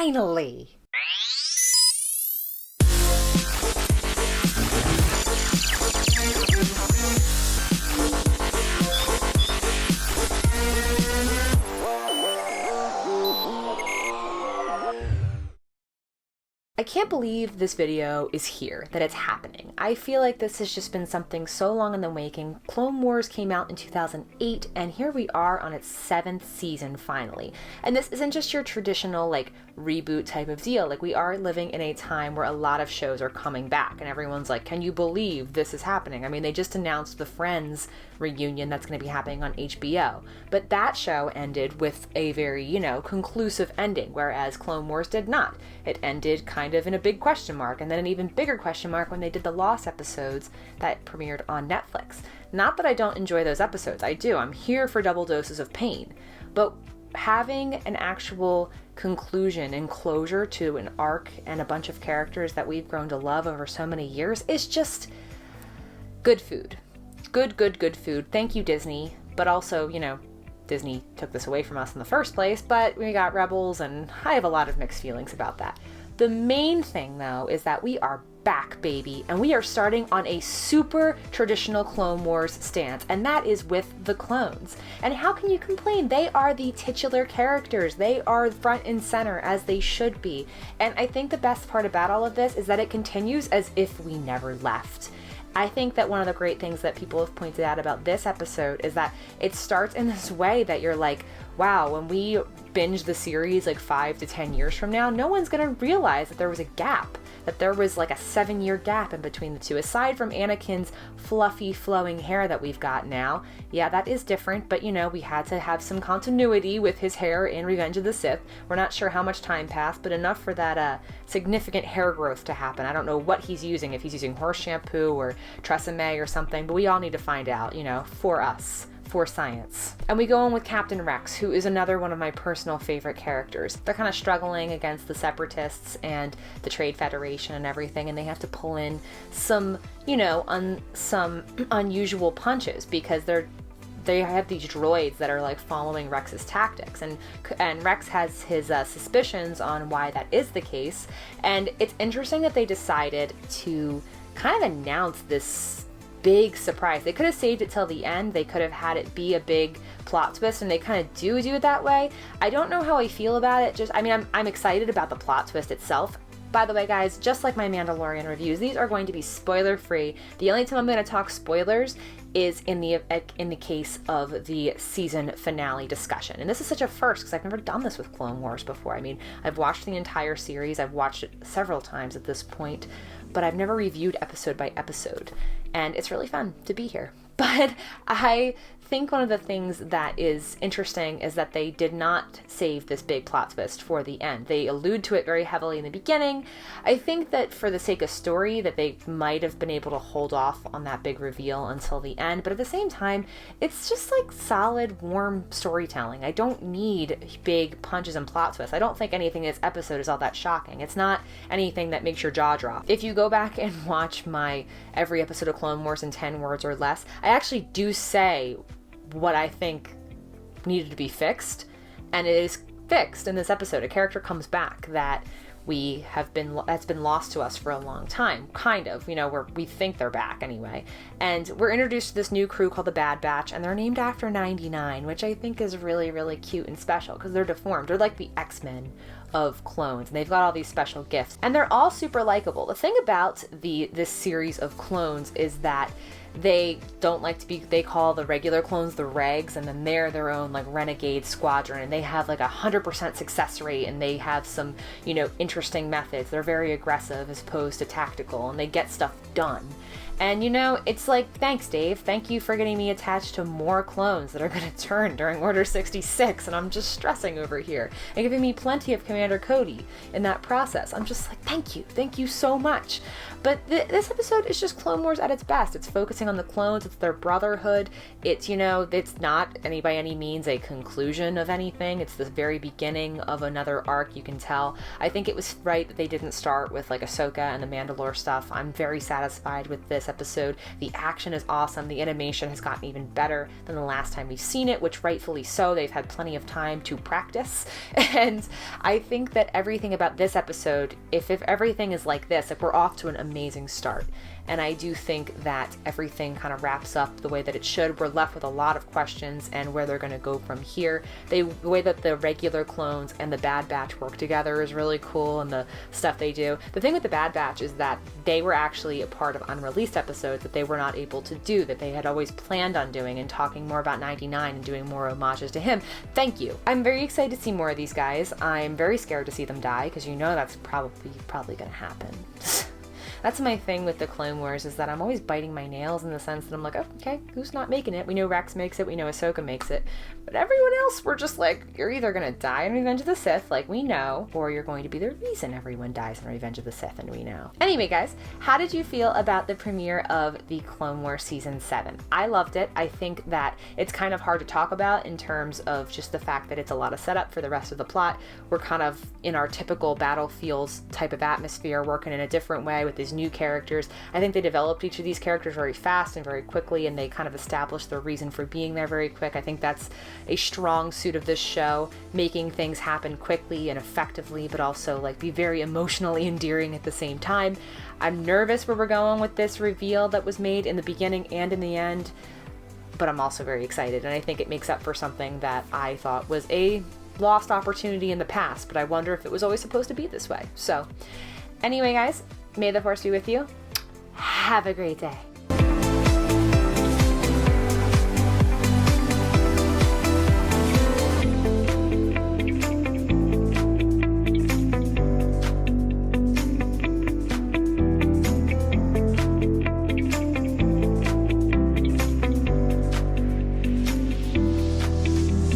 Finally! I can't believe this video is here, that it's happening. I feel like this has just been something so long in the making. Clone Wars came out in 2008, and here we are on its 7th season finally. And this isn't just your traditional, reboot type of deal. We are living in a time where a lot of shows are coming back, and everyone's like, can you believe this is happening? I mean, they just announced the Friends reunion that's going to be happening on HBO. But that show ended with a very, conclusive ending, whereas Clone Wars did not. It ended kind of in a big question mark, and then an even bigger question mark when they did the Lost episodes that premiered on Netflix. Not that I don't enjoy those episodes, I do. I'm here for double doses of pain. But having an actual conclusion and closure to an arc and a bunch of characters that we've grown to love over so many years is just good food. Good food. Thank you, Disney. But also, Disney took this away from us in the first place, but we got Rebels, and I have a lot of mixed feelings about that. The main thing, though, is that we are back, baby, and we are starting on a super traditional Clone Wars stance, and that is with the clones. And how can you complain? They are the titular characters. They are front and center, as they should be. And I think the best part about all of this is that it continues as if we never left. I think that one of the great things that people have pointed out about this episode is that it starts in this way that you're like, wow, when we binge the series 5 to 10 years from now, no one's going to realize that there was a gap, that there was a 7-year gap in between the two. Aside from Anakin's fluffy, flowing hair that we've got now, yeah, that is different, but we had to have some continuity with his hair in Revenge of the Sith. We're not sure how much time passed, but enough for that significant hair growth to happen. I don't know what he's using, if he's using horse shampoo or Tresemme or something, but we all need to find out, for us. For science. And we go on with Captain Rex, who is another one of my personal favorite characters. They're kind of struggling against the Separatists and the Trade Federation and everything, and they have to pull in some, some unusual punches because they have these droids that are following Rex's tactics, and Rex has his suspicions on why that is the case. And it's interesting that they decided to kind of announce this big surprise. They could have saved it till the end. They could have had it be a big plot twist, and they kind of do it that way. I don't know how I feel about it. I'm excited about the plot twist itself. By the way, guys, just like my Mandalorian reviews, these are going to be spoiler free. The only time I'm going to talk spoilers is in the case of the season finale discussion. And this is such a first because I've never done this with Clone Wars before. I mean, I've watched the entire series. I've watched it several times at this point, but I've never reviewed episode by episode. And it's really fun to be here. But I think one of the things that is interesting is that they did not save this big plot twist for the end. They allude to it very heavily in the beginning. I think that for the sake of story that they might have been able to hold off on that big reveal until the end, but at the same time, it's just solid, warm storytelling. I don't need big punches and plot twists. I don't think anything in this episode is all that shocking. It's not anything that makes your jaw drop. If you go back and watch my every episode of Clone Wars in 10 words or less, I actually do say what I think needed to be fixed, and it is fixed in this episode. A character comes back that that's been lost to us for a long time, kind of, where we think they're back anyway. And we're introduced to this new crew called the Bad Batch, and they're named after 99, which I think is really, really cute and special because they're deformed. They're like the X-Men of clones, and they've got all these special gifts, and they're all super likable. The thing about this series of clones is that they don't like to be, they call the regular clones the regs, and then they're their own renegade squadron, and they have 100% success rate, and they have some interesting methods. They're very aggressive as opposed to tactical, and they get stuff done. And it's thanks, Dave. Thank you for getting me attached to more clones that are going to turn during Order 66, and I'm just stressing over here. And giving me plenty of Commander Cody in that process. I'm just thank you so much. But this episode is just Clone Wars at its best. It's focusing on the clones, it's their brotherhood. It's, it's not by any means a conclusion of anything. It's the very beginning of another arc, you can tell. I think it was right that they didn't start with Ahsoka and the Mandalore stuff. I'm very satisfied with this episode. The action is awesome. The animation has gotten even better than the last time we've seen it, which rightfully so. They've had plenty of time to practice. And I think that everything about this episode, if everything is like this, like we're off to an amazing start. And I do think that everything kind of wraps up the way that it should. We're left with a lot of questions and where they're going to go from here. The way that the regular clones and the Bad Batch work together is really cool, and the stuff they do. The thing with the Bad Batch is that they were actually a part of unreleased episodes that they were not able to do, that they had always planned on doing, and talking more about 99 and doing more homages to him. Thank you. I'm very excited to see more of these guys. I'm very scared to see them die, because you know that's probably going to happen. That's my thing with the Clone Wars, is that I'm always biting my nails in the sense that I'm like, oh, okay, who's not making it? We know Rex makes it, we know Ahsoka makes it, but everyone else, we're just like, you're either gonna die in Revenge of the Sith, like we know, or you're going to be the reason everyone dies in Revenge of the Sith, and we know. Anyway, guys, how did you feel about the premiere of the Clone Wars Season 7? I loved it. I think that it's kind of hard to talk about in terms of just the fact that it's a lot of setup for the rest of the plot. We're kind of in our typical Battlefields type of atmosphere, working in a different way with these new characters. I think they developed each of these characters very fast and very quickly, and they kind of established their reason for being there very quick. I think that's a strong suit of this show, making things happen quickly and effectively, but also like be very emotionally endearing at the same time. I'm nervous where we're going with this reveal that was made in the beginning and in the end, but I'm also very excited, and I think it makes up for something that I thought was a lost opportunity in the past, but I wonder if it was always supposed to be this way. So anyway, guys, may the Force be with you. Have a great day.